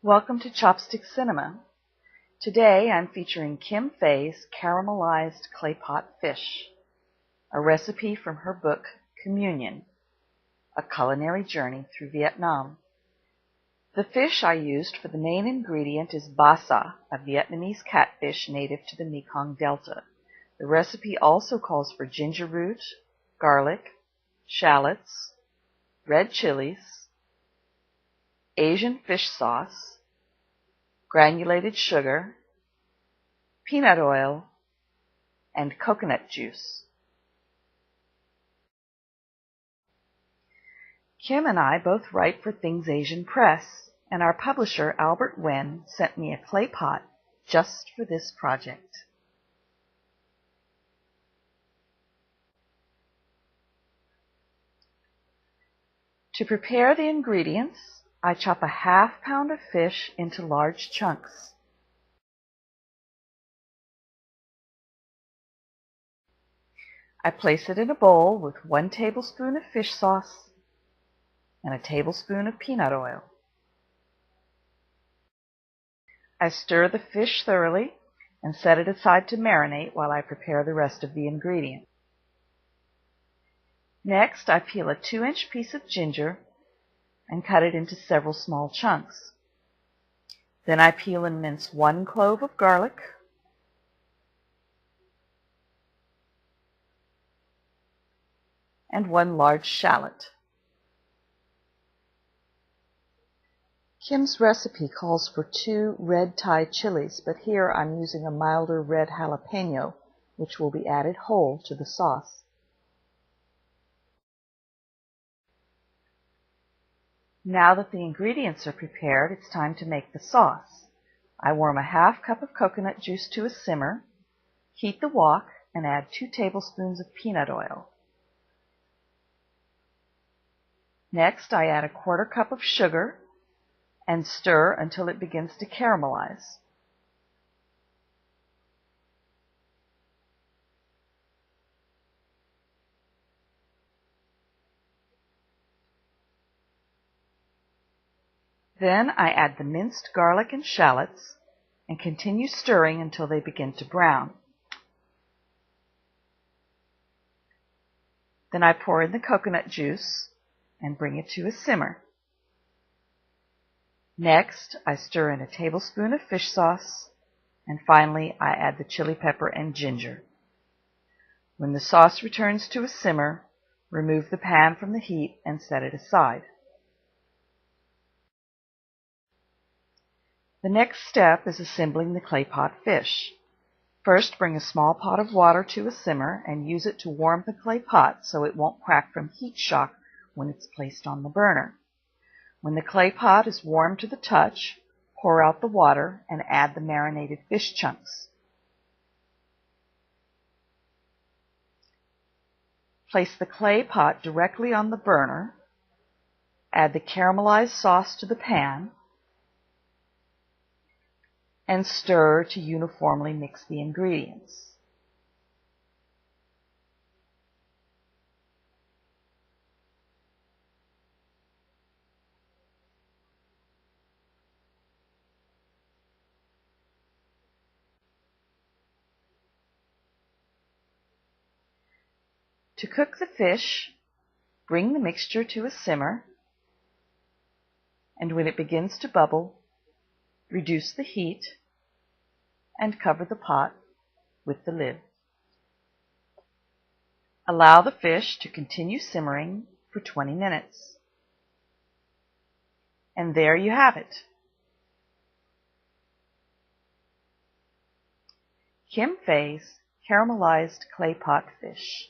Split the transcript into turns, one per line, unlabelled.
Welcome to Chopstick Cinema. Today I'm featuring Kim Fay's Caramelized Clay Pot Fish, a recipe from her book Communion, A Culinary Journey Through Vietnam. The fish I used for the main ingredient is basa, a Vietnamese catfish native to the Mekong Delta. The recipe also calls for ginger root, garlic, shallots, red chilies, Asian fish sauce, granulated sugar, peanut oil, and coconut juice. Kim and I both write for ThingsAsian Press, and our publisher, Albert Wen, sent me a clay pot just for this project. To prepare the ingredients, I chop a ½ pound of fish into large chunks. I place it in a bowl with 1 tablespoon of fish sauce and a tablespoon of peanut oil. I stir the fish thoroughly and set it aside to marinate while I prepare the rest of the ingredients. Next, I peel a 2-inch piece of ginger and cut it into several small chunks. Then I peel and mince 1 clove of garlic, and 1 large shallot. Kim's recipe calls for 2 red Thai chilies, but here I'm using a milder red jalapeno, which will be added whole to the sauce. Now that the ingredients are prepared, it's time to make the sauce. I warm a ½ cup of coconut juice to a simmer, heat the wok, and add 2 tablespoons of peanut oil. Next, I add a ¼ cup of sugar and stir until it begins to caramelize. Then I add the minced garlic and shallots and continue stirring until they begin to brown. Then I pour in the coconut juice and bring it to a simmer. Next, I stir in a tablespoon of fish sauce, and finally I add the chili pepper and ginger. When the sauce returns to a simmer, remove the pan from the heat and set it aside. The next step is assembling the clay pot fish. First, bring a small pot of water to a simmer and use it to warm the clay pot so it won't crack from heat shock when it's placed on the burner. When the clay pot is warm to the touch, pour out the water and add the marinated fish chunks. Place the clay pot directly on the burner, add the caramelized sauce to the pan, and stir to uniformly mix the ingredients. To cook the fish, bring the mixture to a simmer, and when it begins to bubble, reduce the heat and cover the pot with the lid. Allow the fish to continue simmering for 20 minutes. And there you have it. Kim Fay's Caramelized Clay Pot Fish.